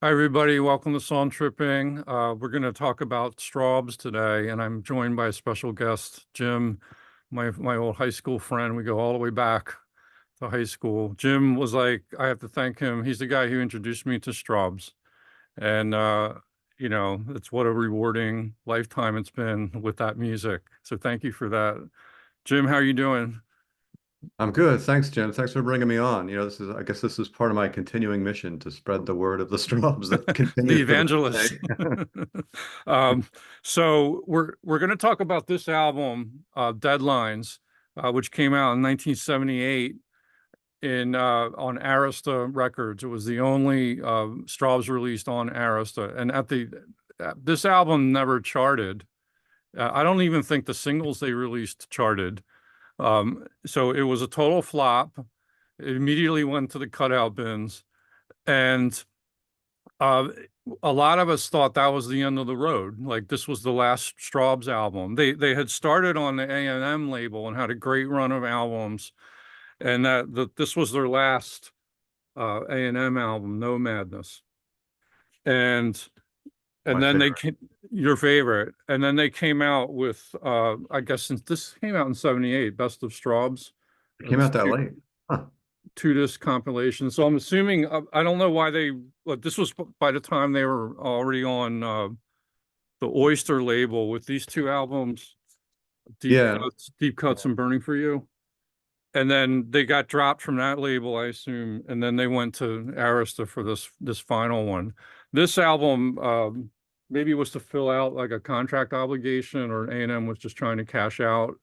Hi, everybody. Welcome to Song Tripping. We're going to talk about Strawbs today, and I'm joined by a special guest, Jim, my old high school friend. We go all the way back to high school. Jim was like, I have to thank him. He's the guy who introduced me to Strawbs, and it's what a rewarding lifetime it's been with that music. So thank you for that, Jim. How are you doing? I'm good. Thanks, Jim. Thanks for bringing me on. I guess this is part of my continuing mission to spread the word of the Strawbs that The continues to this evangelist. day. um, so we're going to talk about this album, Deadlines, which came out in 1978 in on Arista Records. It was the only Strawbs released on Arista, and this album never charted. I don't even think the singles they released charted. So it was a total flop. It immediately went to the cutout bins, and uh, a lot of us thought that was the end of the road. Like this was the last Strawbs album. They had started on the A&M label and had a great run of albums, and that this was their last A&M album, No Madness. And My then they favorite. came, your favorite, and then they came out with I guess since this came out in '78, Best of Strawbs. It It came was out that late. Huh. two disc compilation. So I'm assuming I don't know why this was by the time they were already on the Oyster label with these two albums, Yeah. Deep Cuts and Burning for You. And then they got dropped from that label, I assume, and then they went to Arista for this final one. This album maybe was to fill out like a contract obligation, or A&M was just trying to cash out.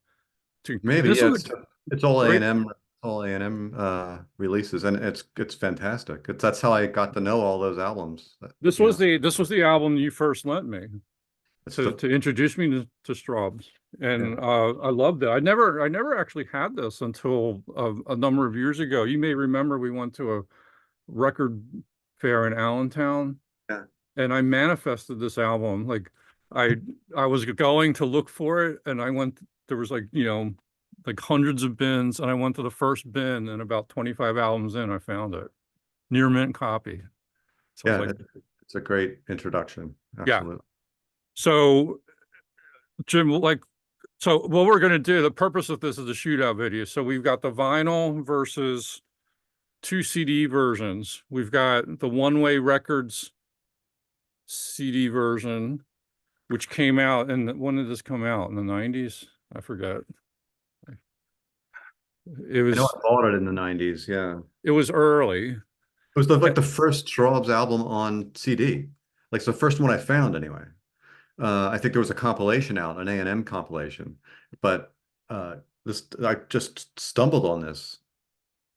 To Maybe. this Yeah, was it's a it's all great. A&M, all A&M releases, and it's fantastic. That's how I got to know all those albums. This You was know, the album you first lent me it's to the introduce me to Strawbs, yeah. and I loved it. I never actually had this until a number of years ago. You may remember we went to a record fair in Allentown, Yeah. and I manifested this album. Like I I was going to look for it, and I went. There was like hundreds of bins, and I went to the first bin, and about 25 albums in, I found it, near mint copy. So I was Yeah, like, it's a great introduction. yeah. Absolutely. So Jim, so what we're going to do, the purpose of this is a shootout video. So we've got the vinyl versus two CD versions. We've got the One Way Records CD version, which came out, and when did this come out? In the 90s? I forget. It I know was I bought it in the 90s. Yeah. it was early. It was like the first Strawbs album on CD. Like it's the first one I found anyway. I think there was a compilation out, an A&M compilation, but this I just stumbled on this.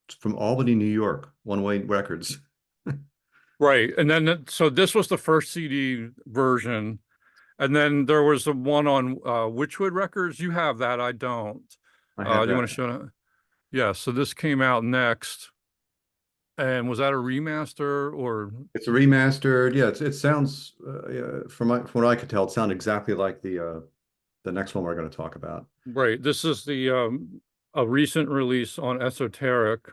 It's from Albany, New York, One Way Records. Right. And then so this was the first CD version. And then there was the one on Witchwood Records. You have that, I don't. I have Do you that. want to show it? Yeah, so this came out next. And was that a remaster or It's a remastered. Yeah, it sounds yeah, from what I could tell, it sounded exactly like the next one we're going to talk about. right? This is the a recent release on Esoteric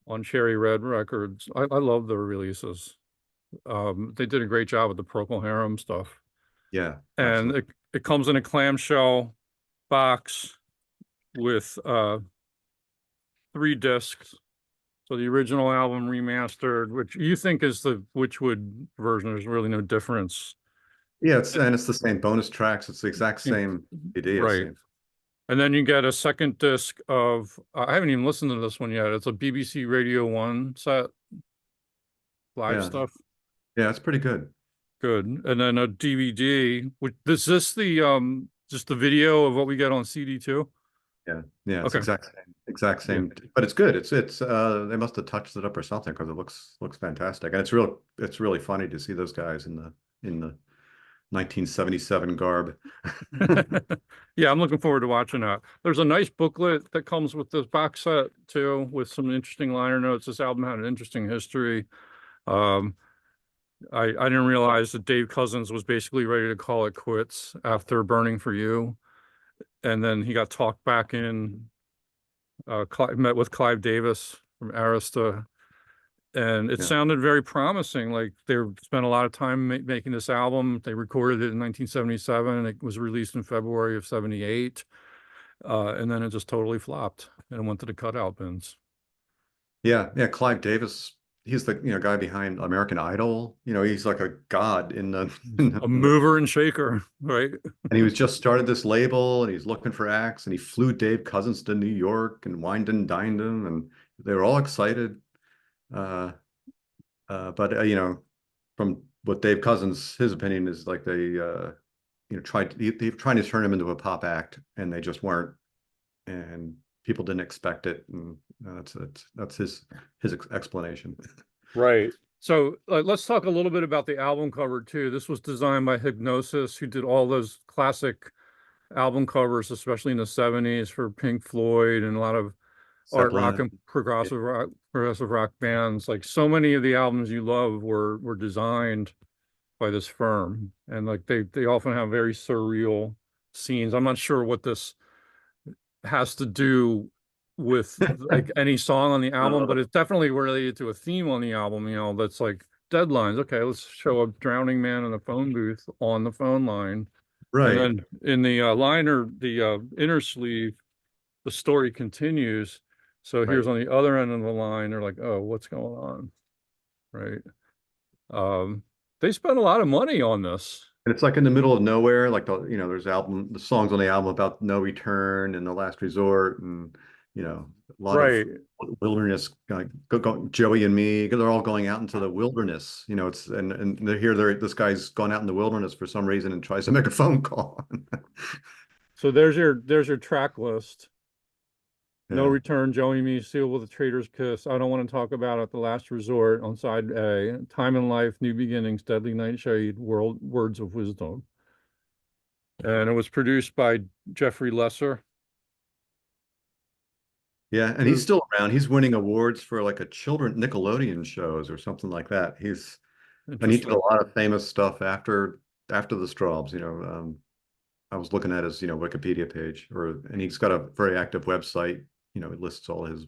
on Cherry Red Records. I love their releases. They did a great job with the Procol Harum stuff. Yeah, And absolutely. it comes in a clamshell box with three discs. So the original album remastered, which you think is the Witchwood version, there's really no difference. Yeah, it's the same bonus tracks. It's the exact same CD, it Right. seems. And then you get a second disc of, I haven't even listened to this one yet. It's a BBC Radio 1 set, live Yeah, stuff. yeah, it's pretty good. Good. And then a DVD, which is this the just the video of what we get on CD too? Yeah, yeah, it's Okay. exact Yeah. same, but it's good. It's they must have touched it up or something because it looks fantastic, and it's really funny to see those guys in the 1977 garb. Yeah, I'm looking forward to watching that. There's a nice booklet that comes with this box set too, with some interesting liner notes. This album had an interesting history. Um, I didn't realize that Dave Cousins was basically ready to call it quits after Burning for You, and then he got talked back in. Met with Clive Davis from Arista, and it Yeah. sounded very promising. Like they spent a lot of time making this album. They recorded it in 1977. It was released in February of 78. And then it just totally flopped and went to the cutout bins. Yeah. Yeah. Clive Davis, he's the, guy behind American Idol. He's like a god in the, A mover and shaker, right? and he was just started this label and he's looking for acts and he flew Dave Cousins to New York and wined and dined him and they were all excited. Uh, but from what Dave Cousins, his opinion is like they, they trying to turn him into a pop act and they just weren't, and people didn't expect it, and that's his explanation. Right. So let's talk a little bit about the album cover too. This was designed by Hypnosis, who did all those classic album covers, especially in the 70s for Pink Floyd and a lot of art rock Zeppelin. and progressive rock bands. Like so many of the albums you love were designed by this firm. And like they often have very surreal scenes. I'm not sure what this has to do with like any song on the album, but it's definitely related to a theme on the album, that's like deadlines. Okay, let's show a drowning man in a phone booth on the phone line. And Right, then in the liner, the inner sleeve, the story continues. So right. here's on the other end of the line, they're like, oh, what's going on? Right. Um, they spent a lot of money on this. And it's like in the middle of nowhere, like there's the songs on the album about No Return and The Last Resort, and a lot of Right. wilderness. Joey and me, they're all going out into the wilderness. It's and they're here. This guy's gone out in the wilderness for some reason and tries to make a phone call. So there's your track list. No Yeah, Return, Joey Me, Seal with a Traitor's Kiss. I Don't Want to Talk About It, The Last Resort on side A. Time in Life, New Beginnings, Deadly Nightshade, Words of Wisdom. And it was produced by Jeffrey Lesser. yeah, and he's Who still around. He's winning awards for like a children Nickelodeon shows or something like that. And he did a Interesting. lot of famous stuff after the Strawbs. I was looking at his, Wikipedia page, and he's got a very active website. It lists all his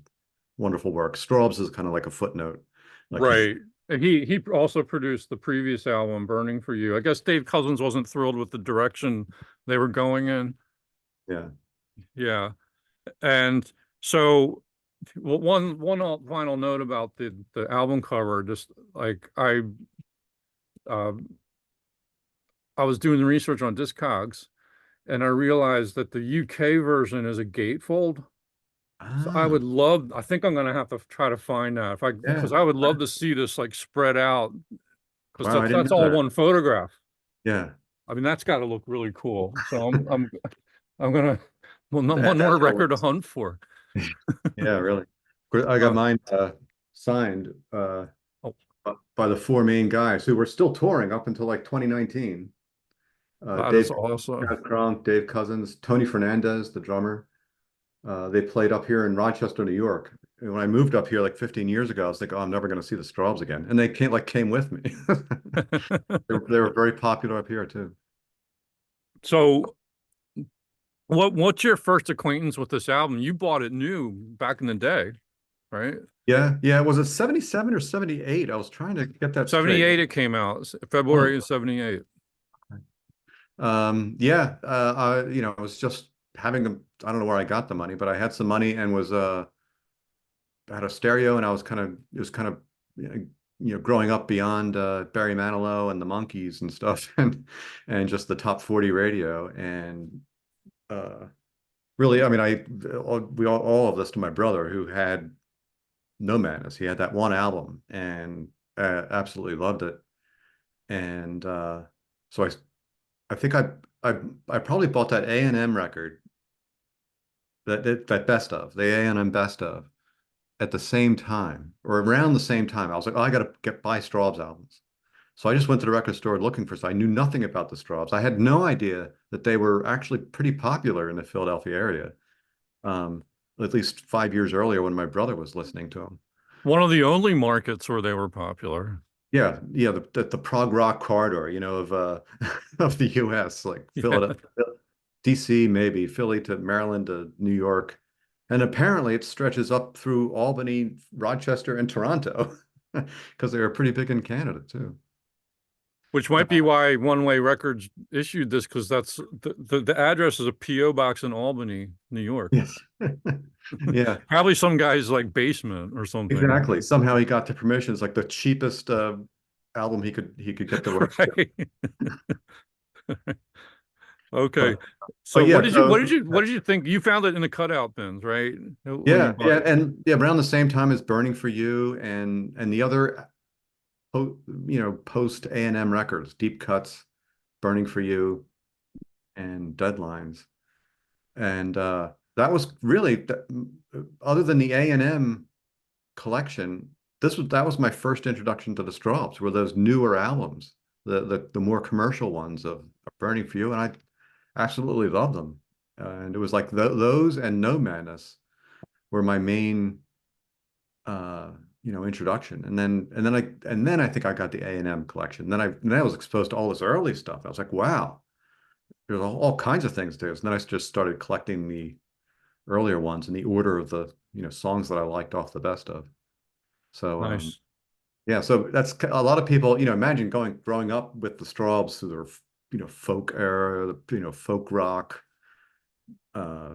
wonderful work. Strawbs is kind of like a footnote. Like he's, Right. And he also produced the previous album, Burning for You. I guess Dave Cousins wasn't thrilled with the direction they were going in. yeah, Yeah. And so well, one final note about the album cover, just like uh, I was doing the research on Discogs and I realized that the UK version is a gatefold. So ah, I think I'm gonna have to try to find that yeah. because I would love to see this like spread out because Wow, I didn't that's know all that. one photograph. Yeah, I mean, that's got to look really cool. So I'm gonna well, one more that's what record to works. hunt for. Yeah, really. I got Uh, mine signed oh, by the four main guys who were still touring up until like 2019. that is Dave awesome. Kronk, Dave Cousins, Tony Fernandez, the drummer. They played up here in Rochester, New York. And when I moved up here like 15 years ago, I was like, oh, I'm never going to see the Strawbs again. And they came with me. They were very popular up here too. So what's your first acquaintance with this album? You bought it new back in the day, right? Yeah, yeah. Was it 77 or 78? I was trying to get that straight. 78 it came out, One February of of 78. them. Yeah. I was just having I don't know where I got the money, but I had some money and was had a stereo, and it was kind of growing up beyond Barry Manilow and the Monkees and stuff, and just the top 40 radio, and uh, really, I mean, we all of this to my brother who had No Madness. He had that one album and absolutely loved it, and so I think I I probably bought that A&M record, that best of the A&M best of at the same time or around the same time. I was like, oh, I got to buy Strawbs albums. So I just went to the record store looking for. So I knew nothing about the Strawbs. I had no idea that they were actually pretty popular in the Philadelphia area. At least 5 years earlier when my brother was listening to them. One of the only markets where they were popular. Yeah, yeah, the prog rock corridor, of of the U.S., like Yeah. Philadelphia, D.C., maybe Philly to Maryland to New York, and apparently it stretches up through Albany, Rochester, and Toronto. because they were pretty big in Canada too. Which might be why One Way Records issued this, because that's the address is a PO box in Albany, New York. Yes. Yeah, Probably some guy's like basement or something. exactly. Somehow he got the permissions, like the cheapest album he could get the rights to. Right. Okay. But So yeah, so what did you think? You found it in the cutout bins, right? When you yeah, bought yeah, it. and yeah, around the same time as Burning for You and the other post A&M records, Deep Cuts, Burning for You, and Deadlines. And that was really, other than the A&M collection, that was my first introduction to the Strawbs, were those newer albums, the more commercial ones of Burning for You, and I absolutely loved them. And it was like those and No Madness were my main introduction. And then I think I got the A&M collection. Then I was exposed to all this early stuff. I was like, wow, there's all kinds of things there. And then I just started collecting the earlier ones in the order of the songs that I liked off the best of. So Nice. yeah, so that's a lot of people, imagine growing up with the Strawbs through their folk era, folk rock, uh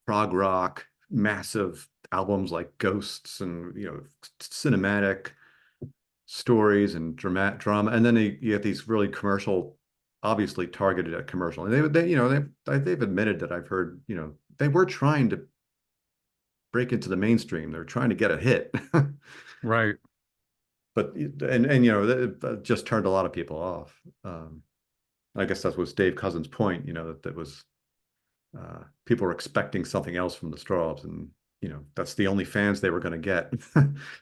prog rock, massive albums like Ghosts and cinematic stories and drama, and then you get these really commercial, obviously targeted at commercial. And they've admitted that I've heard they were trying to break into the mainstream. They're trying to get a hit, Right. but and that just turned a lot of people off. I guess that was Dave Cousins' point. That was people were expecting something else from the Strawbs, and that's the only fans they were going to get.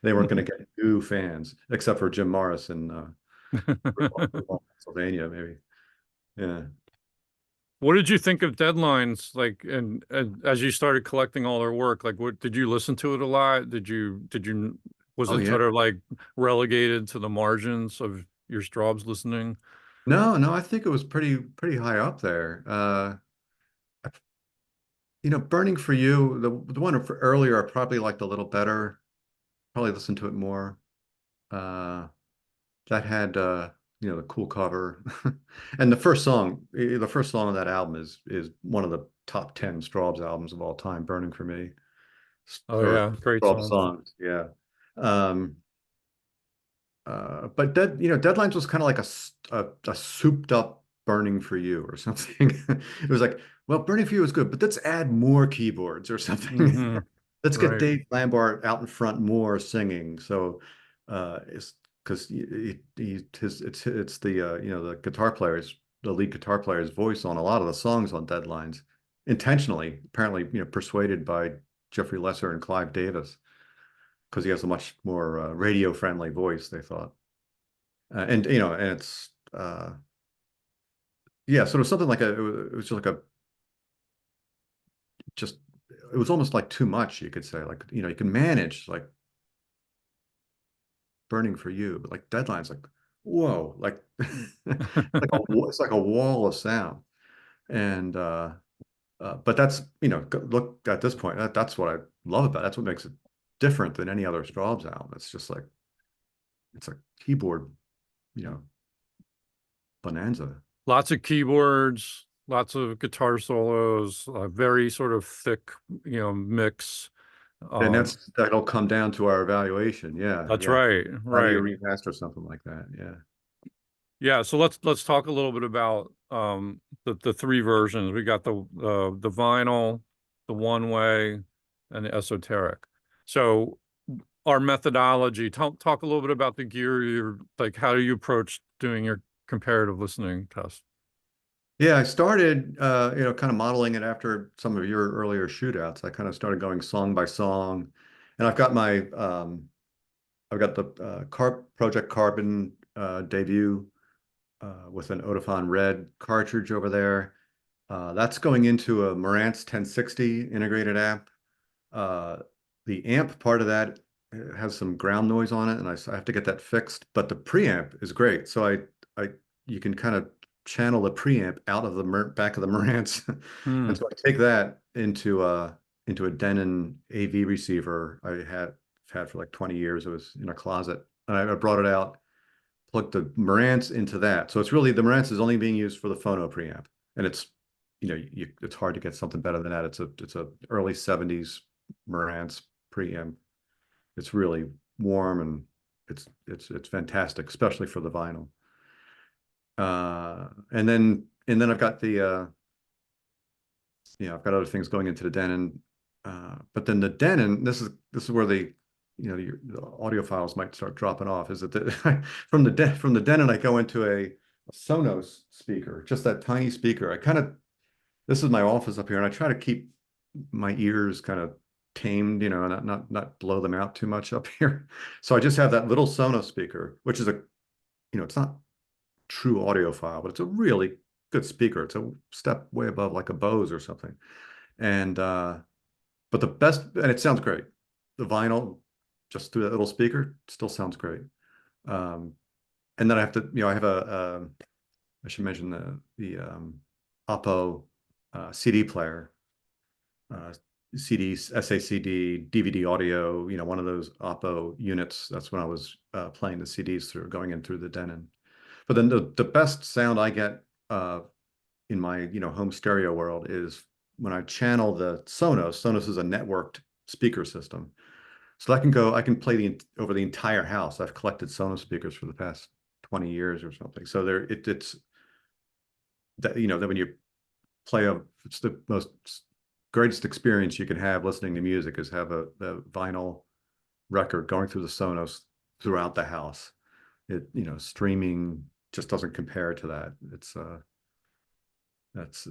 They weren't going to get new fans, except for Jim Morris in Pennsylvania, maybe. Yeah. What did you think of Deadlines? Like, and as you started collecting all their work, like, what did you listen to it a lot? Was Oh it yeah. sort of like relegated to the margins of your Strawbs listening? No, no, I think it was pretty high up there. Burning for You, the one earlier, I probably liked a little better. Probably listened to it more. Uh, that had the cool cover, and the first song of that album is one of the top 10 Strawbs albums of all time. Burning for Me, Oh or yeah, great Strawbs song. songs, yeah. Um, but Deadlines was kind of like a souped up Burning for You or something. It was like, well, Burning for You is good, but let's add more keyboards or something. Hmm. Let's get Right. Dave Lambert out in front more singing. So it's because it's the guitar player's the lead guitar player's voice on a lot of the songs on Deadlines, intentionally, apparently, persuaded by Jeffrey Lesser and Clive Davis, because he has a much more radio friendly voice, they thought. And it's yeah, sort of something like it was just it was almost like too much, you could say. Like, you can manage like Burning for You, but like Deadlines, like, whoa, like it's like a wall of sound. And but that's, look at this point, that's what I love about it. That's what makes it different than any other Strawbs album. It's just like it's a keyboard, you know, bonanza. Lots of keyboards, lots of guitar solos, a very sort of thick, mix. And Um, that'll come down to our evaluation. Yeah, that's yeah. right, How do you right. remaster something like that? Yeah. Yeah, so let's talk a little bit about the three versions. We got the vinyl, the one way, and the esoteric. So our methodology, talk a little bit about the gear you're like, how do you approach doing your comparative listening test? Yeah, I started, kind of modeling it after some of your earlier shootouts. I kind of started going song by song, and I've got the Project Carbon debut with an Odafone Red cartridge over there. That's going into a Marantz 1060 integrated amp. Uh, the amp part of that has some ground noise on it, and I have to get that fixed. But the preamp is great, so you can kind of channel the preamp out of the back of the Marantz, and Hmm. so I take that into a Denon AV receiver I've had for like 20 years. It was in a closet and I brought it out, plugged the Marantz into that. So it's really the Marantz is only being used for the phono preamp, and it's it's hard to get something better than that. It's a early 70s Marantz preamp. It's really warm and it's fantastic, especially for the vinyl. And then I've got I've got other things going into the Denon. But then the Denon, this is where the audio files might start dropping off. Is that from the Denon I go into a Sonos speaker, just that tiny speaker. This is my office up here, and I try to keep my ears kind of tamed, and not blow them out too much up here. So I just have that little Sonos speaker, which is it's not true audiophile, but it's a really good speaker. It's a step way above like a Bose or something. And but the best, and it sounds great. The vinyl, just through that little speaker, still sounds great. And then I have to, I have I should mention the Oppo CD player, CDs, SACD, DVD audio, one of those Oppo units. That's when I was playing the CDs through, going in through the Denon. But then the best sound I get in my home stereo world is when I channel the Sonos. Sonos is a networked speaker system, so I can play over the entire house. I've collected Sonos speakers for the past 20 years or something. So it's that that when you it's the most greatest experience you can have listening to music is have the vinyl record going through the Sonos throughout the house. Streaming just doesn't compare to that. That's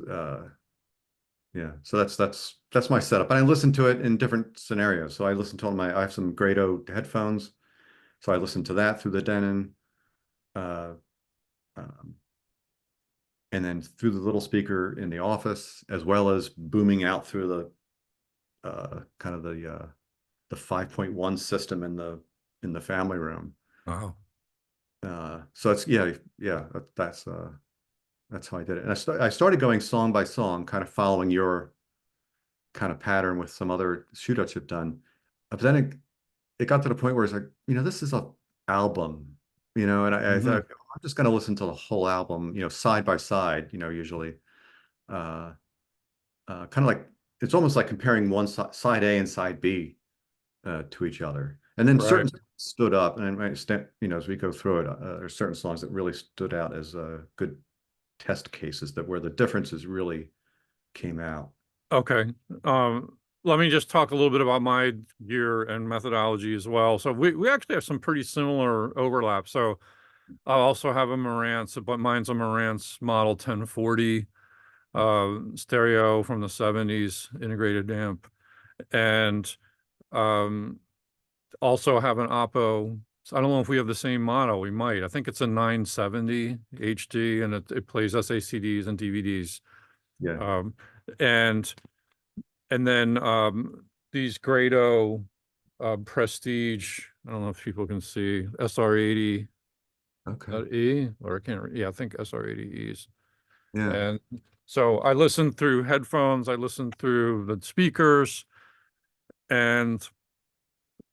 yeah. So that's my setup. And I listen to it in different scenarios. So I listen to I have some Grado headphones. So I listen to that through the Denon. Um, and then through the little speaker in the office, as well as booming out through kind of the 5.1 system in the family room. Wow. So it's that's how I did it. And I started going song by song, kind of following your kind of pattern with some other shootouts you've done. But then it got to the point where it's like, this is a album, and I Hmm. thought I'm just going to listen to the whole album, side by side, usually. Uh, Kind of like it's almost like comparing side A and side B to each other. And then Right. certain stood up, and as we go through it, there's certain songs that really stood out as good test cases that where the differences really came out. Okay. Let me just talk a little bit about my gear and methodology as well. So we actually have some pretty similar overlap. So I also have a Marantz, but mine's a Marantz model 1040 stereo from the 70s, integrated amp. And um also have an Oppo. So I don't know if we have the same model. We might. I think it's a 970 HD, and it plays SACDs and DVDs. Yeah. Um, and and then these Grado Prestige. I don't know if people can see SR80 Okay. E, or I can't. Yeah, I think SR80Es. Yeah. And so I listened through headphones. I listened through the speakers, and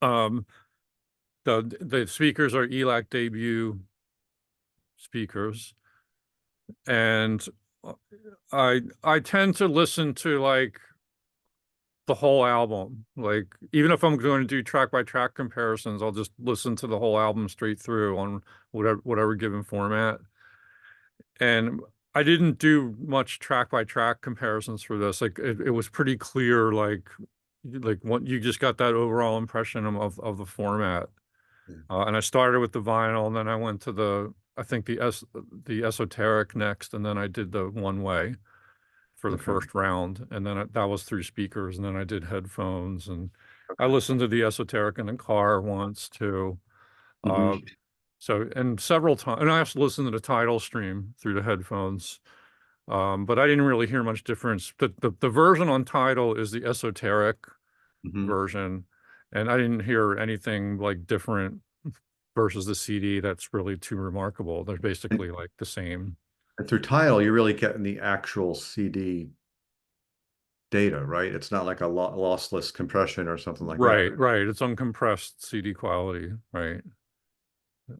um, the speakers are ELAC debut speakers, and I tend to listen to like the whole album. Like even if I'm going to do track by track comparisons, I'll just listen to the whole album straight through on whatever given format. And I didn't do much track by track comparisons for this. Like it was pretty clear, like what you just got that overall impression of the format. Yeah. And I started with the vinyl, and then I went to I think the esoteric next, and then I did the one way for the Okay. first round, and then that was through speakers, and then I did headphones, and I Okay. listened to the esoteric in the car once too. Hmm. Uh, so and several times, and I also listened to the title stream through the headphones. But I didn't really hear much difference. The version on title is the esoteric Hmm. version, and I didn't hear anything like different versus the CD that's really too remarkable. They're And, basically like the same. and through Tidal, you're really getting the actual CD data, right? It's not like a lossless compression or something like that. Right, right. It's uncompressed CD quality, right?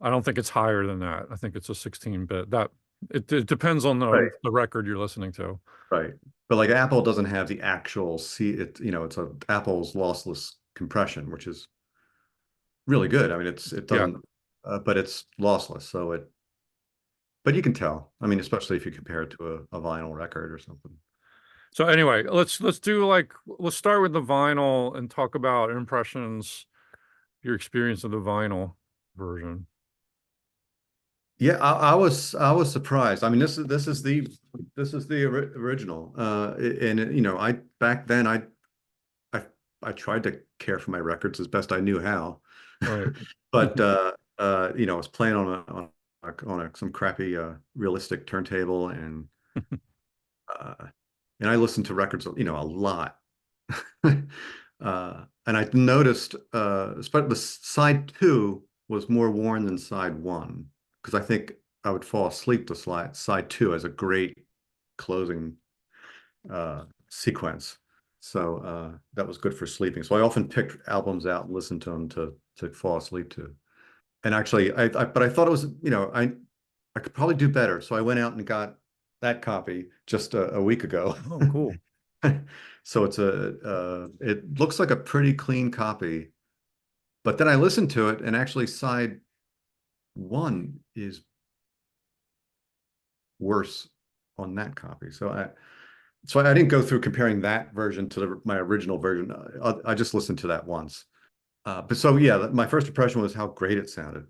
I don't think it's higher than that. I think it's a 16-bit. That it depends on Right. the record you're listening to. Right. But like Apple doesn't have the actual it's a Apple's lossless compression, which is really good. I mean, it Yeah. doesn't, but it's lossless. But you can tell. I mean, especially if you compare it to a vinyl record or something. So anyway, let's start with the vinyl and talk about impressions, your experience of the vinyl version. Yeah, I was surprised. I mean, this is the original. And you know, I back then I I tried to care for my records as best I knew how. Right. But you know, I was playing some crappy realistic turntable uh and I listened to records, you know, a lot. And I noticed especially the side two was more worn than side one because I think I would fall asleep to side two as a great closing sequence. So that was good for sleeping. So I often picked albums out and listened to them to fall asleep to. And actually, but I thought it was, you know, I could probably do better. So I went out and got that copy just a week ago. Oh, cool. So it looks like a pretty clean copy. But then I listened to it, and actually side one is worse on that copy. So I didn't go through comparing that version to my original version. I just listened to that once. But so yeah, my first impression was how great it sounded.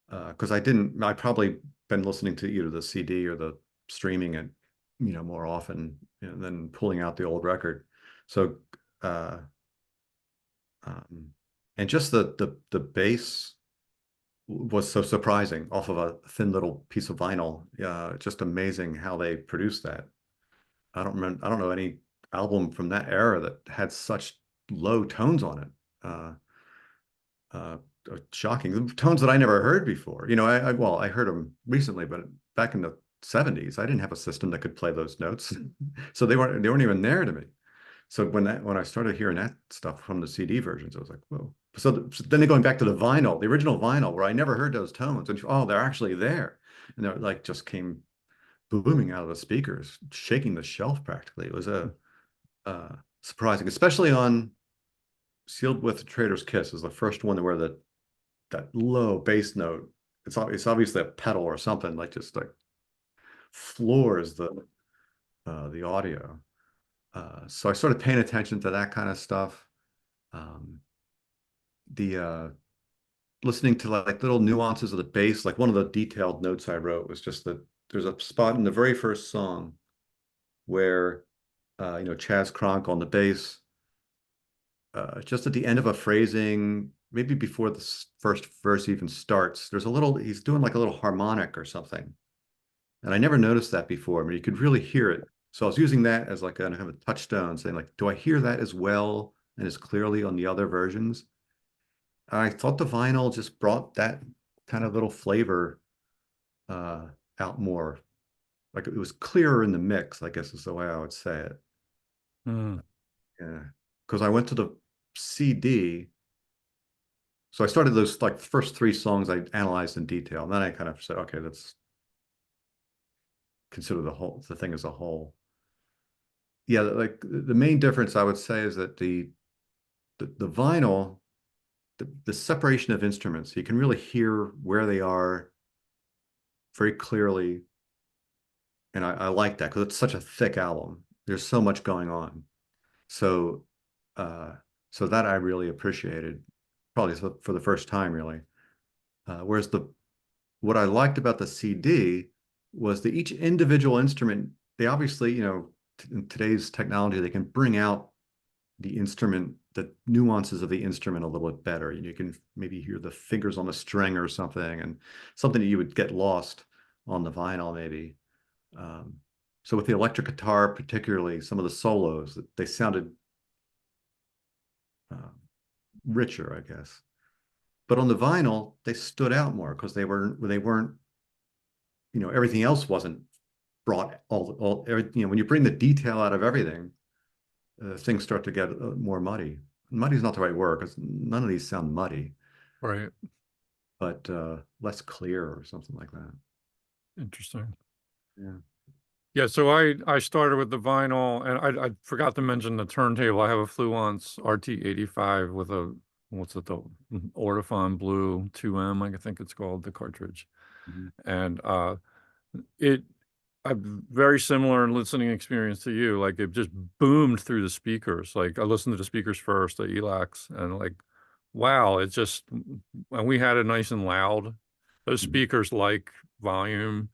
Because I probably been listening to either the CD or the streaming it, you know, more often, you know, than pulling out the old record. So, uh, um, and just the bass was so surprising off of a thin little piece of vinyl. Just amazing how they produced that. I don't know any album from that era that had such low tones on it. Uh, uh, Shocking tones that I never heard before. You know, well, I heard them recently, but back in the 70s, I didn't have a system that could play those notes, so they weren't even there to me. So when I started hearing that stuff from the CD versions, I was like, whoa. So then going back to the original vinyl, where I never heard those tones, and oh, they're actually there, and they're like just came booming out of the speakers, shaking the shelf practically. It was a surprising, especially on Sealed with a Traitor's Kiss is the first one where that low bass note. It's obviously a pedal or something like just like floors the audio. So I started paying attention to that kind of stuff. Um, the Listening to like little nuances of the bass. Like one of the detailed notes I wrote was just that there's a spot in the very first song where you know, Chaz Kronk on the bass, just at the end of a phrasing, maybe before the first verse even starts, he's doing like a little harmonic or something. And I never noticed that before. I mean, you could really hear it. So I was using that as like kind of a touchstone, saying like, do I hear that as well and as clearly on the other versions? I thought the vinyl just brought that kind of little flavor uh, out more. Like it was clearer in the mix, I guess is the way I would say it. Mm. Yeah. Because I went to the CD. So I started those like first three songs I analyzed in detail. And then I kind of said, okay, let's consider the thing as a whole. Yeah, like the main difference I would say is that the vinyl, the separation of instruments, you can really hear where they are very clearly. And I like that because it's such a thick album. There's so much going on. So uh so that I really appreciated probably for the first time really. Whereas the what I liked about the CD was that each individual instrument, they obviously, you know, in today's technology, they can bring out the instrument, the nuances of the instrument a little bit better. You can maybe hear the fingers on the string or something, and something that you would get lost on the vinyl maybe. Um, so with the electric guitar, particularly some of the solos, they sounded uh, richer, I guess. But on the vinyl, they stood out more because they weren't, you know, everything else wasn't brought you know, when you bring the detail out of everything, things start to get more muddy. Muddy is not the right word because none of these sound muddy. Right. but less clear or something like that. Interesting. Yeah. Yeah, so I started with the vinyl, and I forgot to mention the turntable. I have a Fluence RT85 with a, what's it, the Ortofon Blue 2M, I think it's called, the cartridge. Mhm. And it a very similar listening experience to you. Like it just boomed through the speakers. Like I listened to the speakers first, the ELACs, and like, wow, it just, and we had it nice and loud. Those Mhm. speakers like volume,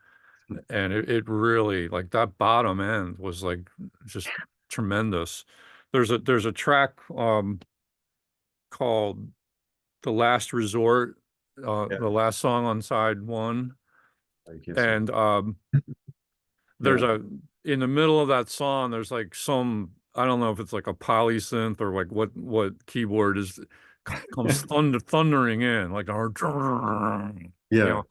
and it really, like, that bottom end was like just tremendous. There's a track called The Last Resort, Yeah, the last song on side one. you can't see. And there's Yeah. a in the middle of that song, there's like some, I don't know if it's like a polysynth or like what keyboard is, comes thundering in like our, you Yeah. know,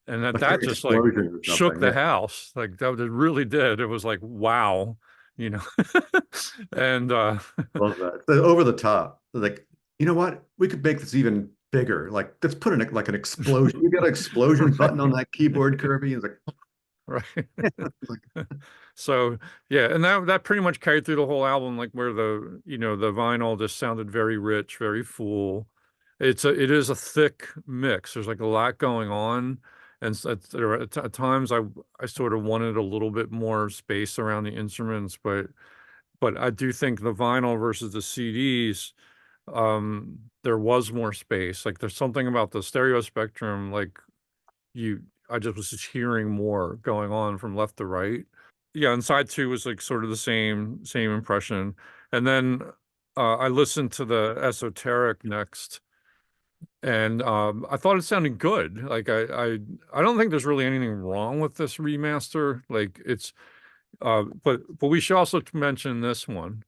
and that Like an that just like explosion or shook something. the Yeah. house. Like that, it really did. It was like, wow, you know. And Love that. The over the top. Like, you know what? We could make this even bigger. Like, let's put in like an explosion. You got an explosion button on that keyboard, Kirby. It's like, right. like So yeah, and that pretty much carried through the whole album, like where the, the vinyl just sounded very rich, very full. It is a thick mix. There's like a lot going on, and at times I sort of wanted a little bit more space around the instruments, but I do think the vinyl versus the CDs, there was more space. Like there's something about the stereo spectrum, like you I just was just hearing more going on from left to right. Yeah, and side two was like sort of the same impression. And then I listened to the Esoteric next, and I thought it sounded good. Like I don't think there's really anything wrong with this remaster. Like it's but we should also mention this one.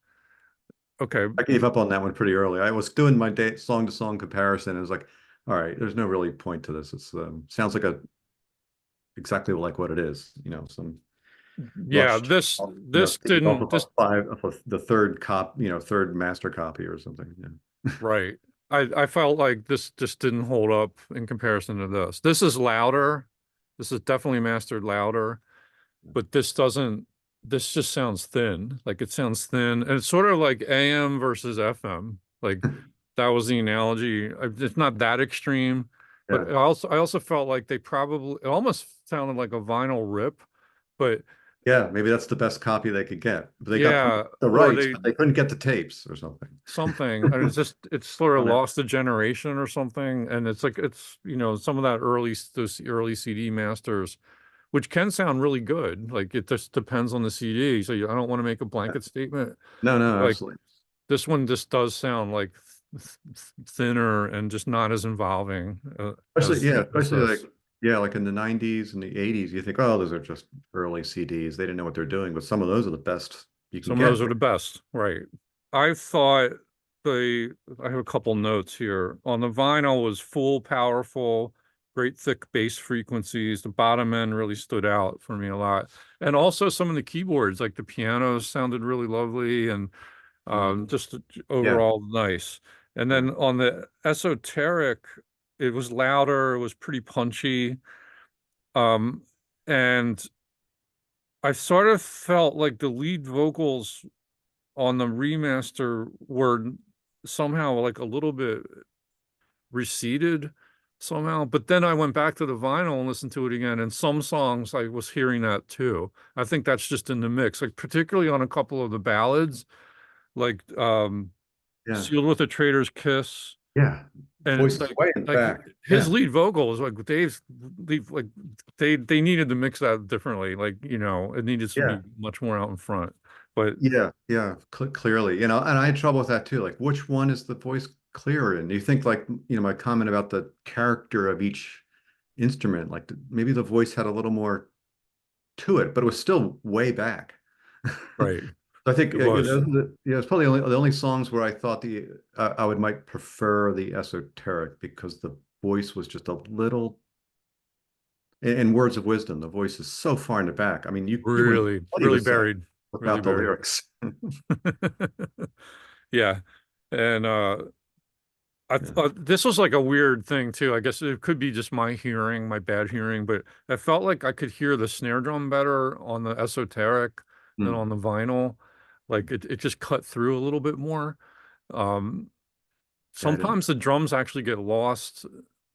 Okay. I gave up on that one pretty early. I was doing my day song to song comparison. And it was like, all right, there's no really point to this. It's sounds like a exactly like what it is. Some Yeah, rushed, this taking off didn't of this the third third master copy or something. Yeah. right. I felt like this just didn't hold up in comparison to this. This is louder. This is definitely mastered louder, but this just sounds thin. Like it sounds thin. And it's sort of like AM versus FM. Like that was the analogy. It's not that extreme, Yeah. but I also felt like they probably, it almost sounded like a vinyl rip, but Yeah, maybe that's the best copy they could get. But they got yeah, the or rights, they, but they couldn't get the tapes or something. something, and it's sort of On it. lost a generation or something. And it's like, it's, some of that those early CD masters, which can sound really good. Like it just depends on the CD. So I don't want to make a blanket statement. No, no, Like absolutely. this one just does sound like thinner and just not as involving Especially, yeah, as especially like, this. yeah, like in the 90s and the 80s, you think, oh, those are just early CDs. They didn't know what they're doing, but some of those are the best you can Some of get. those are the best, right? I thought I have a couple notes here. On the vinyl was full, powerful, great thick bass frequencies. The bottom end really stood out for me a lot. And also some of the keyboards, like the pianos sounded really lovely and Mhm. just Yeah, overall nice. And yeah, then on the Esoteric, it was louder, it was pretty punchy. Um, and I sort of felt like the lead vocals on the remaster were somehow like a little bit receded somehow. But then I went back to the vinyl and listened to it again, and some songs I was hearing that too. I think that's just in the mix, like particularly on a couple of the ballads, like yeah, Sealed with a Traitor's Kiss. yeah. And Voice it's is way in the like back. his Yeah, lead vocals, like Dave's lead, like they needed to mix that differently. Like, it needed to yeah, be much more out in front. But yeah, yeah. Clearly, and I had trouble with that too. Like, which one is the voice clearer in? You think like, my comment about the character of each instrument, like maybe the voice had a little more to it, but it was still way back. right, I think it was it's probably the only songs where I thought I would might prefer the esoteric because the voice was just a little. In words of wisdom, the voice is so far in the back. I mean, you wouldn't know really, what he really was saying buried, really without the buried. lyrics. Yeah. And I Yeah. thought this was like a weird thing too. I guess it could be just my hearing, my bad hearing, but I felt like I could hear the snare drum better on the esoteric than Mm. on the vinyl. Like it just cut through a little bit more. Um, Yeah, I didn't. Sometimes the drums actually get lost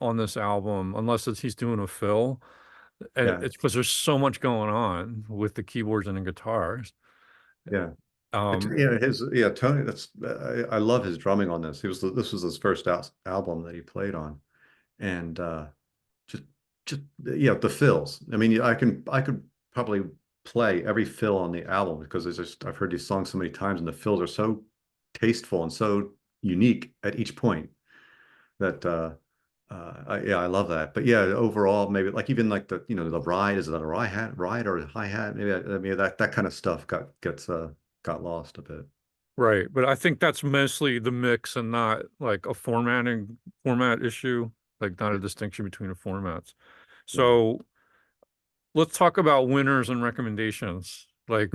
on this album unless he's doing a fill. And Yeah, it's because there's so much going on with the keyboards and the guitars. yeah. Um, Tony. That's I love his drumming on this. This was his first album that he played on, and just just the fills. I mean, I could probably play every fill on the album because I've heard these songs so many times, and the fills are so tasteful and so unique at each point that I love that. But yeah, overall, maybe like even like the ride, is it a ride or a hi-hat? Maybe that kind of stuff got lost a bit. right. But I think that's mostly the mix and not like a format issue, like not a distinction between the formats. Yeah. So let's talk about winners and recommendations. Like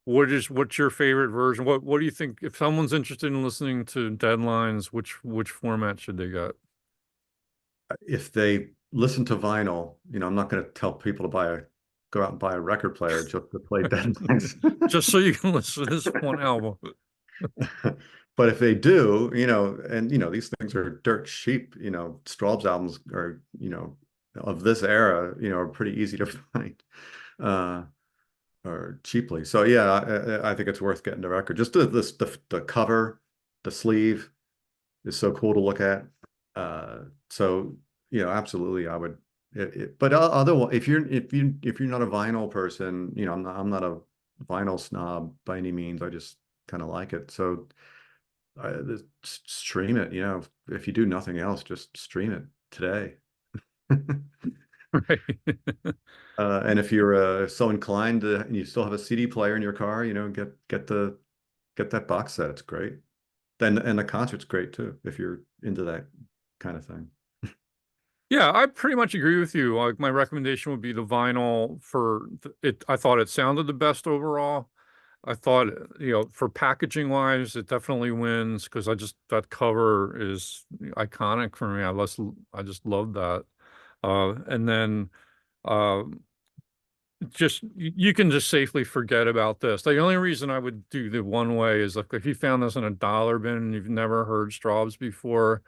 what's your favorite version? What do you think if someone's interested in listening to Deadlines, which format should they get? If they listen to vinyl, I'm not going to tell people to go out and buy a record player just to play Deadlines. Just so you can listen to this one album. But if they do, and these things are dirt cheap, Strawbs albums are, of this era, are pretty easy to find uh or cheaply. So yeah, I think it's worth getting the record. Just the cover, the sleeve is so cool to look at. So absolutely, I would. But otherwise, if you're not a vinyl person, I'm not a vinyl snob by any means. I just kind of like it. So stream it. If you do nothing else, just stream it today. Right. And if you're so inclined and you still have a CD player in your car, get that box set. It's great. Then and the concert's great too if you're into that kind of thing. Yeah, I pretty much agree with you. Like my recommendation would be the vinyl it. I thought it sounded the best overall. I thought, for packaging wise, it definitely wins because that cover is iconic for me. I just love that. And then uh, just you can just safely forget about this. The only reason I would do the one way is like if you found this in a dollar bin and you've never heard Strawbs before,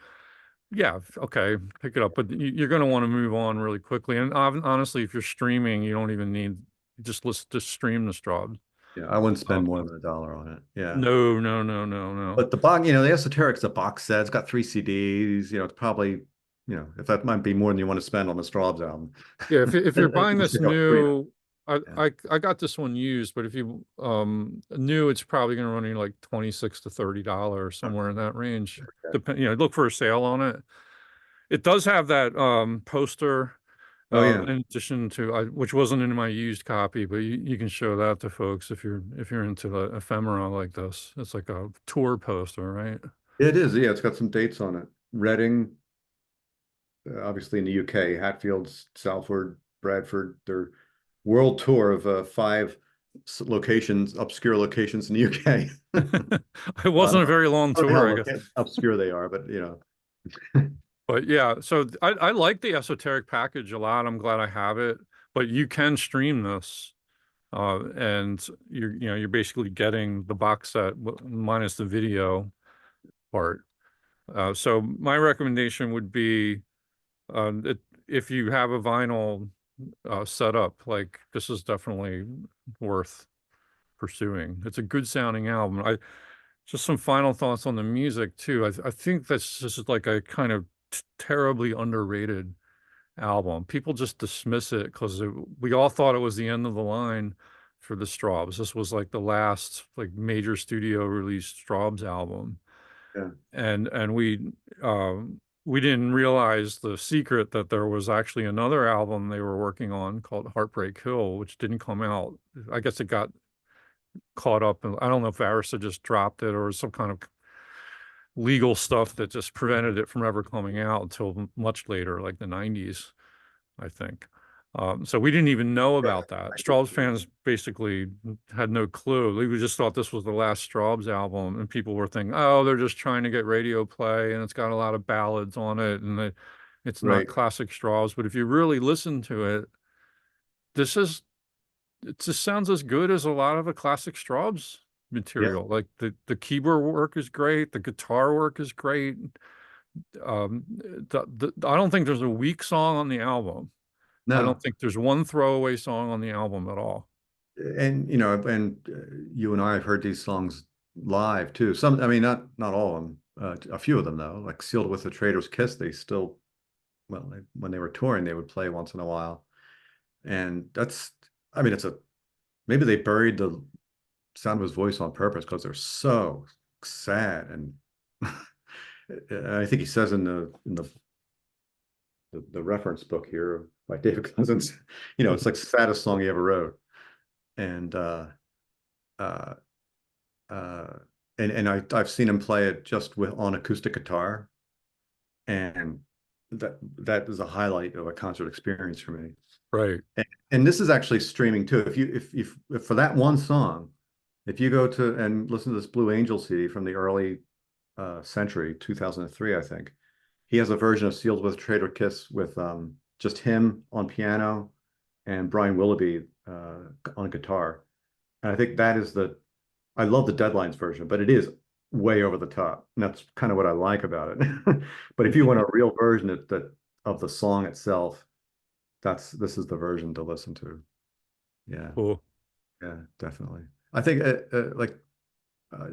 yeah, okay, pick it up. But you're going to want to move on really quickly. And honestly, if you're streaming, you don't even need just stream the Strawbs. Yeah, I wouldn't spend Um, more than $1 on it. Yeah. no, no, no, no, no. But the Esoteric's a box set. It's got 3 CDs. It's probably, if that might be more than you want to spend on the Strawbs album. Yeah, if you're buying Just this pick up three. new, Yeah. I got this one used, but if you new, it's probably going to run you like 26 to $30 somewhere in that range. Okay. Depend, look for a sale on it. It does have that poster Oh yeah. in addition to which wasn't in my used copy, but you can show that to folks if you're into the ephemera like this. It's like a tour poster, right? It is. Yeah, it's got some dates on it. Reading, obviously in the UK, Hatfield, Salford, Bradford, their world tour of five locations, obscure locations in the UK. It I wasn't a very long don't know tour, I how guess. obscure they are, but But yeah, so I like the esoteric package a lot. I'm glad I have it. But you can stream this, and you're basically getting the box set minus the video part. So my recommendation would be if you have a vinyl setup, like this is definitely worth pursuing. It's a good sounding album. I just some final thoughts on the music too. I think that's just like a kind of terribly underrated album. People just dismiss it because we all thought it was the end of the line for the Strawbs. This was like the last like major studio released Strawbs album, yeah, and we didn't realize the secret that there was actually another album they were working on called Heartbreak Hill, which didn't come out. I guess it got caught up, and I don't know if Arista just dropped it or some kind of legal stuff that just prevented it from ever coming out until much later, like the 90s, I think. So we didn't even know about that. Strawbs fans basically had no clue. We just thought this was the last Strawbs album, and people were thinking, "Oh, they're just trying to get radio play, and it's got a lot of ballads on it, and it's not Right. classic Strawbs." But if you really listen to it, this is it just sounds as good as a lot of the classic Strawbs Yeah. material. Like the keyboard work is great, the guitar work is great. I don't think there's a weak song on the album. I don't No. think there's one throwaway song on the album at all. And you and I have heard these songs live too. Some, I mean, not all of them. A few of them though, like "Sealed with a Traitor's Kiss," they still, well, when they were touring, they would play once in a while. And that's, I mean, maybe they buried the sound of his voice on purpose because they're so sad. And I think he says in the reference book here by David Cousins, it's like the saddest song he ever wrote. And uh, uh, I've seen him play it just on acoustic guitar, and that is a highlight of a concert experience for me. Right. And this is actually streaming too. If for that one song, if you go to and listen to this Blue Angel CD from the early century, 2003, I think, he has a version of "Sealed with a Traitor Kiss" with just him on piano and Brian Willoughby on guitar. And I think that is I love the Deadlines version, but it is way over the top. And that's kind of what I like about it. But if you want a real version of the song itself, this is the version to listen to. Yeah, Cool. yeah, definitely. I think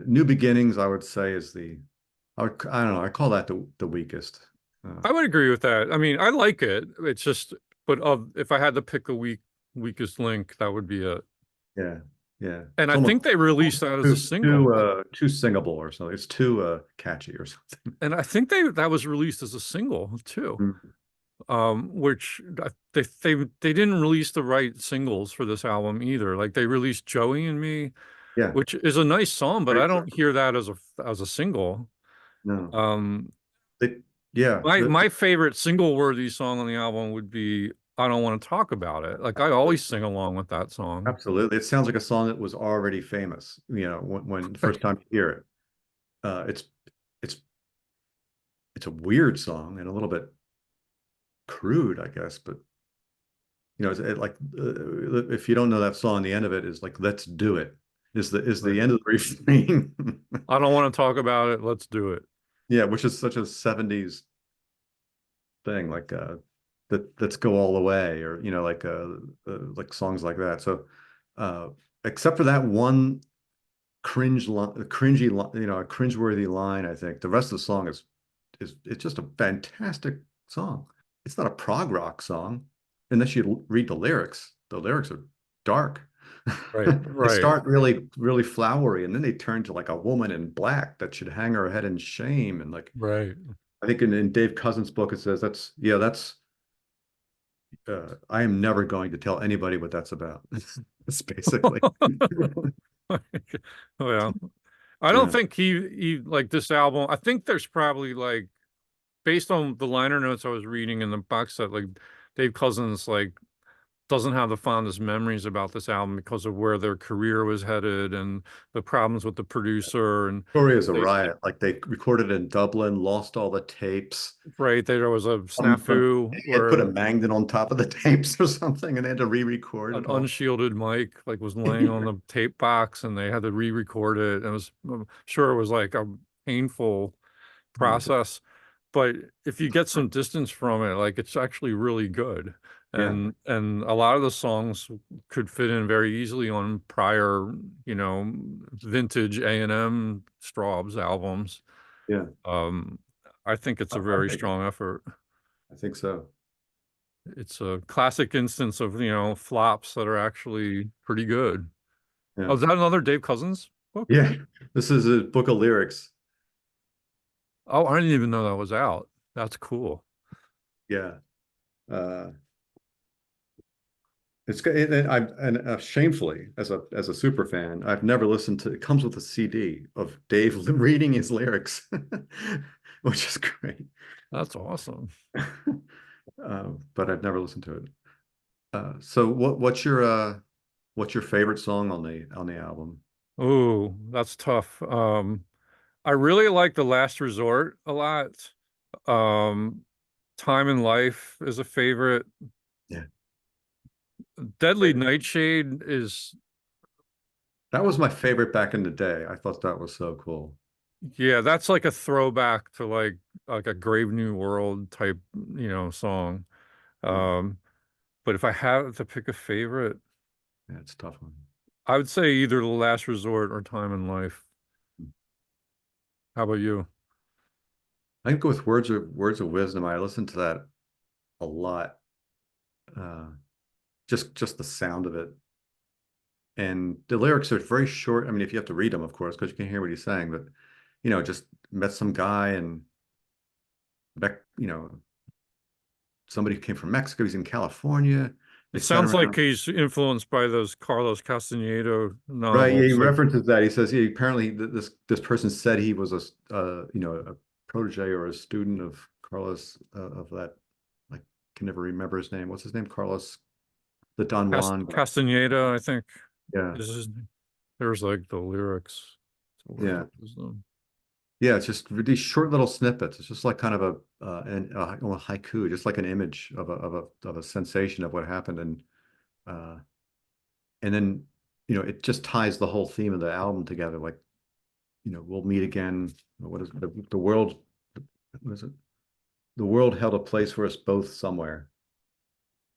New Beginnings, I would say, I don't know, I call that the weakest. I would agree with that. I mean, I like it. It's just, but if I had to pick a weakest link, that would be it. Yeah, yeah. And It's I almost think they released that as a single. too singable or something. It's too catchy or something. And I think that was released as a single too. Mm. Which they didn't release the right singles for this album either. Like they released Joey and Me, Yeah, which is a nice song, but I great don't song. hear that as a single. No, Um, yeah, my favorite single worthy song on the album would be "I Don't Want to Talk About It." Like I always sing along with that song. absolutely. It sounds like a song that was already famous. When the first time you hear it, uh, it's it's it's a weird song and a little bit crude, I guess. But if you don't know that song, the end of it is like "Let's do it." Is Right. the end of the refrain. I don't want to talk about it. Let's do it. Yeah, which is such a 70s thing, like let's go all the way, or like songs like that. So uh except for that one a cringeworthy line, I think the rest of the song is it's just a fantastic song. It's not a prog rock song unless you read the lyrics. The lyrics are dark. Right. They Right. start really, really flowery, and then they turn to like a woman in black that should hang her head in shame. And like, Right. I think in Dave Cousins' book, it says that's I am never going to tell anybody what that's about. It's basically. Well, I don't Yeah. think he like this album. I think there's probably like based on the liner notes I was reading in the box set, like Dave Cousins like doesn't have the fondest memories about this album because of where their career was headed and the problems with the producer and Story is a they riot. Like they recorded in Dublin, lost all the tapes. right there was a snafu They had put a where magnet on top of the tapes or something, and they had to re-record an it all. unshielded mic like was laying on the tape box and they had to re-record it. It was I'm sure it was like a painful process, but if you get some distance from it, like it's actually really good. Yeah, And a lot of the songs could fit in very easily on prior, vintage A&M Strawbs albums. yeah. Um, I think it's a I very think strong effort. I think so. It's a classic instance of, flops that are actually pretty good. Yeah, Oh, is that another Dave Cousins book? yeah. This is a book of lyrics. Oh, I didn't even know that was out. That's cool. Yeah. Uh, it's shamefully as a super fan, I've never listened to. It comes with a CD of Dave reading his lyrics, which is great. That's awesome. But I've never listened to it. So what's your favorite song on the album? Oh, that's tough. I really like The Last Resort a lot. Um, Time in Life is a favorite. Yeah. Deadly Nightshade is, That was my favorite back in the day. I thought that was so cool. yeah, that's like a throwback to like a Grave New World type, song. Yeah, Um, but if I have to pick a favorite, yeah, it's a tough one. I would say either The Last Resort or Time in Life. How about you? I think with Words of Wisdom, I listened to that a lot. Uh, just the sound of it. And the lyrics are very short. I mean, if you have to read them, of course, because you can hear what he's saying, but just met some guy and back, somebody came from Mexico, he's in California. They It sat sounds like around. he's influenced by those Carlos Castaneda Right, yeah, he novels. Like, references that. He says, yeah, apparently this person said he was a protege or a student of Carlos of that. I can never remember his name. What's his name? Carlos, the Don Juan guy. Castaneda, I think Yeah, is his name. There's like the lyrics to Words yeah, of Wisdom. yeah. It's just these short little snippets. It's just like kind of a haiku, just like an image of a sensation of what happened, uh, and then it just ties the whole theme of the album together. Like we'll meet again. What is the world? What is it? The world held a place for us both somewhere.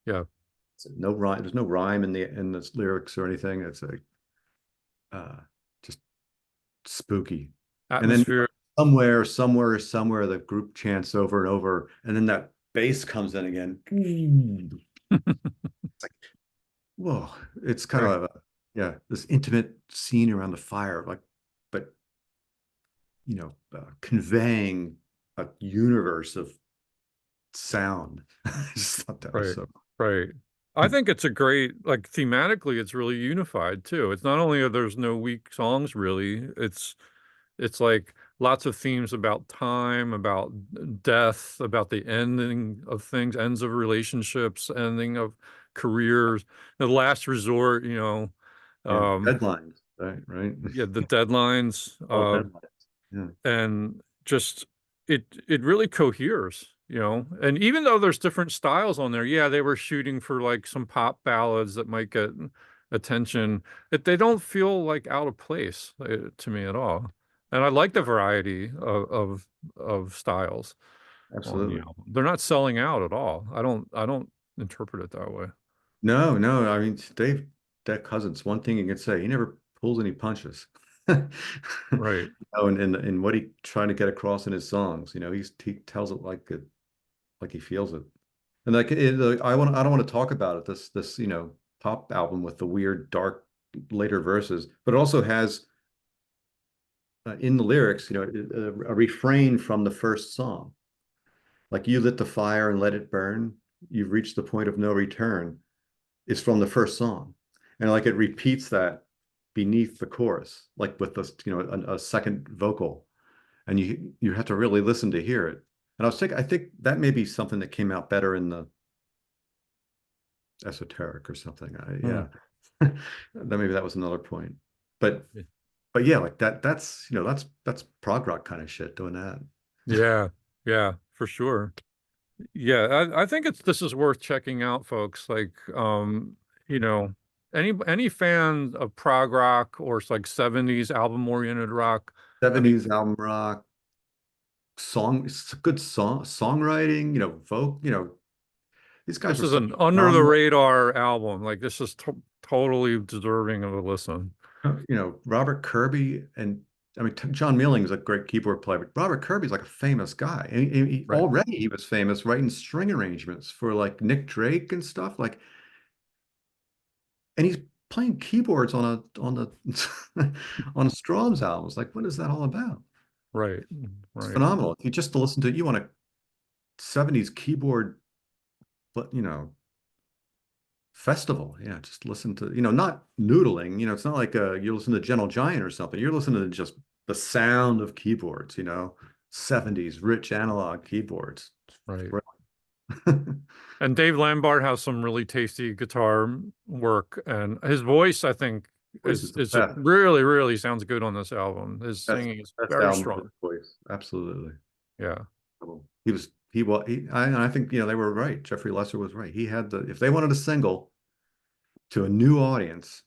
Yeah, No rhyme. There's no rhyme in the lyrics or anything. It's uh, just spooky. And then atmosphere. somewhere, the group chants over and over, and then that bass comes in again. It's like, whoa! It's kind Right, of yeah, this intimate scene around the fire, like, but conveying a universe of sound. I just thought that was right, so. right. I think it's a great, like thematically, it's really unified too. It's not only there's no weak songs really, it's like lots of themes about time, about death, about the ending of things, ends of relationships, ending of careers, the last resort, Yeah, um, deadlines, right. yeah, the deadlines, All deadlines. Yeah. and just it really coheres. And even though there's different styles on there, yeah, they were shooting for like some pop ballads that might get attention, that they don't feel like out of place to me at all. And I like the variety of styles on the Absolutely. album. They're not selling out at all. I don't interpret it that way. No, no. I mean, Dave, that Cousins, one thing you can say, he never pulls any punches. Right. And what he trying to get across in his songs, he tells it like he feels it. And I don't want to talk about it. This pop album with the weird dark later verses, but it also has in the lyrics, a refrain from the first song. Like you lit the fire and let it burn. You've reached the point of no return is from the first song. And like it repeats that beneath the chorus, like with this, a second vocal. And you have to really listen to hear it. And I think that may be something that came out better in the esoteric or something. Hmm. Yeah. That maybe that was another point. But but yeah, like that's prog rock kind of shit doing that. Yeah, yeah, for sure. Yeah, I think this is worth checking out, folks. Like, you know, any fan of prog rock or it's like 70s album oriented rock. I mean, 70s album rock, it's a good songwriting, these guys this were is such an under the phenomenal. radar album. Like, this is totally deserving of a listen. Robert Kirby and I mean John Milling is a great keyboard player, but Robert Kirby's like a famous guy. And Right, already he was famous writing string arrangements for like Nick Drake and stuff. Like, and he's playing keyboards on the on Strawbs albums. Like, what is that all about? right, It's right, phenomenal. If you just to listen to it, you want a 70s keyboard, but festival. Yeah, just listen to, not noodling. It's not like you listen to Gentle Giant or something. You're listening to just the sound of keyboards, 70s rich analog keyboards. right. And Dave Lambert has some really tasty guitar work, and his voice, I think, Voice is the is best. really, really sounds good on this album. His Best singing is best very album for strong. his voice. Absolutely. Yeah, And I think, they were right. Jeffrey Lesser was right. He had if they wanted a single to a new audience,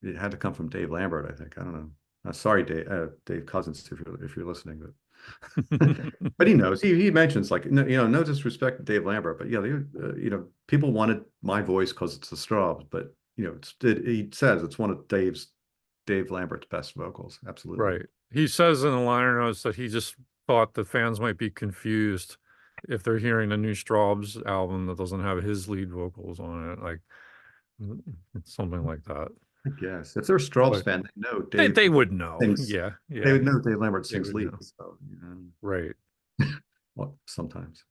it had to come from Dave Lambert, I think. I don't know. Sorry, Dave Cousins, if you're listening, but he knows. He mentions, like, no, no disrespect to Dave Lambert, but yeah, people wanted my voice because it's the Strawbs, but he says it's one of Dave Lambert's best vocals. Absolutely. right. He says in the liner notes that he just thought the fans might be confused if they're hearing the new Strawbs album that doesn't have his lead vocals on it, like something like that. I guess if they're a Strawbs But fan, they know they would know. sings. Yeah, They yeah, would know Dave Lambert they sings would lead. know. So, Right. well, sometimes.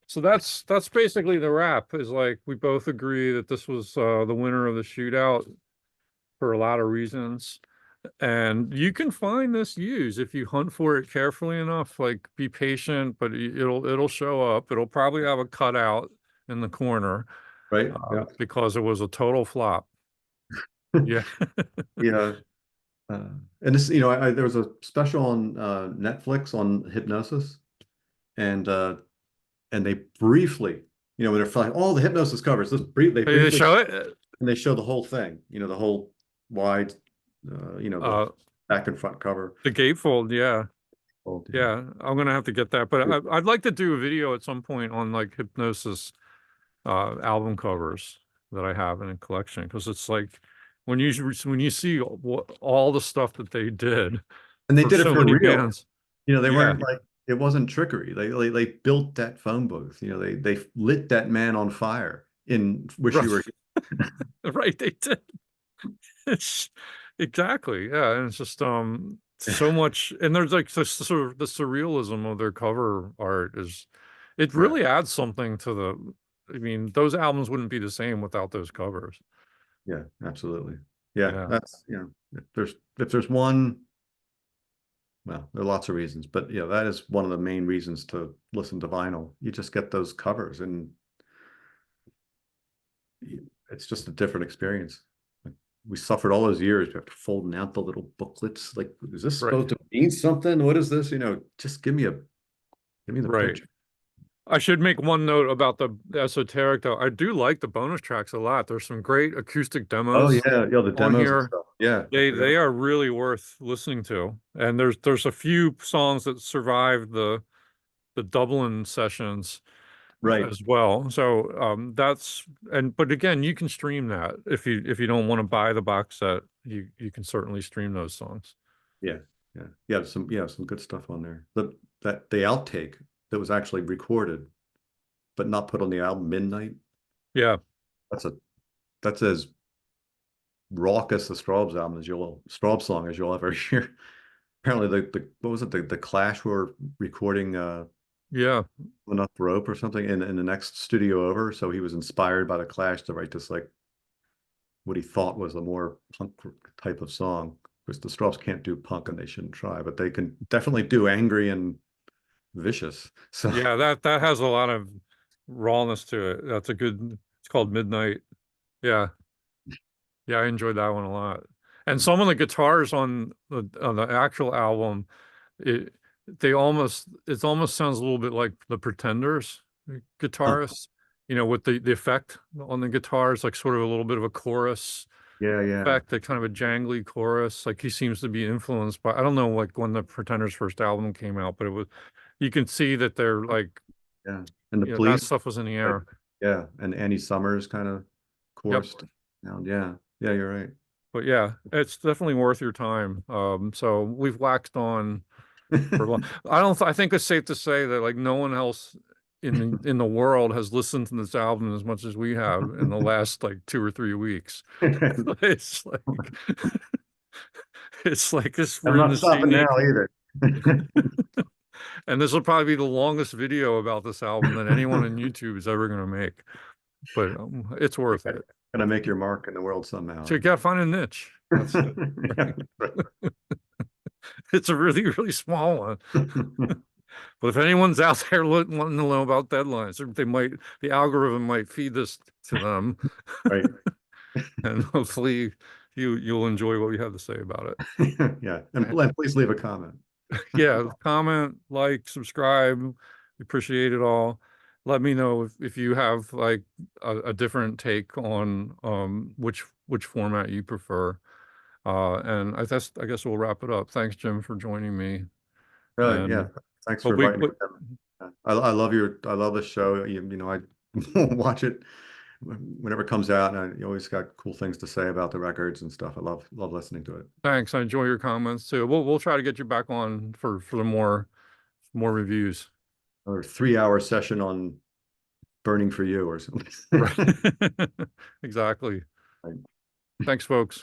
So that's basically the wrap. Is like we both agree that this was the winner of the shootout for a lot of reasons. And you can find this used if you hunt for it carefully enough. Like, be patient, but it'll show up. It'll probably have a cutout in the corner Right? Yeah. because it was a total flop. Yeah. Yeah. And this, there was a special on Netflix on hypnosis, and they briefly, when they're flying, all the hypnosis covers. They They briefly, show it. and they show the whole thing. The whole wide, the Uh, back and front cover. the gatefold. Yeah. Oh, yeah. Yeah. I'm gonna have to get that, but I'd like to do a video at some point on like hypnosis album covers that I have in a collection, because it's like when you see all the stuff that they did And they for did it so for many real. bands. They Yeah. weren't like, it wasn't trickery. They built that phone booth. They lit that man on fire in Wish You Were Right, they did. It's, exactly. Yeah, and it's just Here. so much, and there's like sort of the surrealism of their cover art is, it Right. really adds something to the, I mean, those albums wouldn't be the same without those covers. Yeah, absolutely. Yeah, Yeah. that's, if there's one, well, there are lots of reasons, but that is one of the main reasons to listen to vinyl. You just get those covers, and it's just a different experience. Like, we suffered all those years. We have to folding out the little booklets. Like, is this Right. supposed to mean something? What is this? Just give me the Right. picture. I should make one note about the esoteric though. I do like the bonus tracks a lot. There's some great acoustic Oh demos yeah, the on demos and here. stuff. Yeah, I They forgot. are really worth listening to. And there's a few songs that survived the Dublin sessions Right. as well. So that's, and but again, you can stream that if you don't want to buy the box set. You can certainly stream those songs. Yeah, some good stuff on there. The outtake that was actually recorded but not put on the album, Midnight. Yeah. That's a that's as raucous a Strawbs song as you'll ever hear. Apparently, the what was it? The Clash were recording Yeah. Enough Rope or something in the next studio over. So he was inspired by the Clash to write this, like, what he thought was a more punk type of song. Because the Strawbs can't do punk, and they shouldn't try, but they can definitely do angry and vicious. So Yeah, that has a lot of rawness to it. That's a good, it's called Midnight. Yeah. Yeah, I enjoyed that one a lot. And some of the guitars on the actual album, it it almost sounds a little bit like the Pretenders huh, guitarists, with the effect on the guitars, like sort of a little bit of a chorus yeah, effect, that kind of a jangly chorus. Like, he seems to be influenced by, I don't know, like when the Pretenders first album came out, but you can see that they're like, yeah. And the that Police, stuff was in the like, air. yeah, and Annie Summers kind of Yep. chorused sound. Yeah, yeah, you're right. But yeah, it's definitely worth your time. So we've waxed on for long. I think it's safe to say that like no one else in the world has listened to this album as much as we have in the last like 2 or 3 weeks. It's like it's like this, I'm we're in not the stopping now CD, either. and this will probably be the longest video about this album that anyone on YouTube is ever going to make. But it's worth it. Gonna make your mark in the world somehow. So you got to find a niche. That's it. Yeah. It's a really, really small one. But if anyone's out there wanting to know about deadlines, the algorithm might feed this to them, Right. and hopefully you'll enjoy what we have to say about it. Yeah. And And please leave a comment. yeah, comment, like, subscribe. We appreciate it all. Let me know if you have like a different take on which format you prefer. And I guess we'll wrap it up. Thanks, Jim, for joining me. Really, yeah. And Thanks for but we inviting me. I love this show. You know, I watch it whenever it comes out, and you always got cool things to say about the records and stuff. I love listening to it. thanks. I enjoy your comments too. We'll try to get you back on for the more reviews. Or 3 hour session on Burning for You or something. Right. Exactly. Right. Thanks, folks.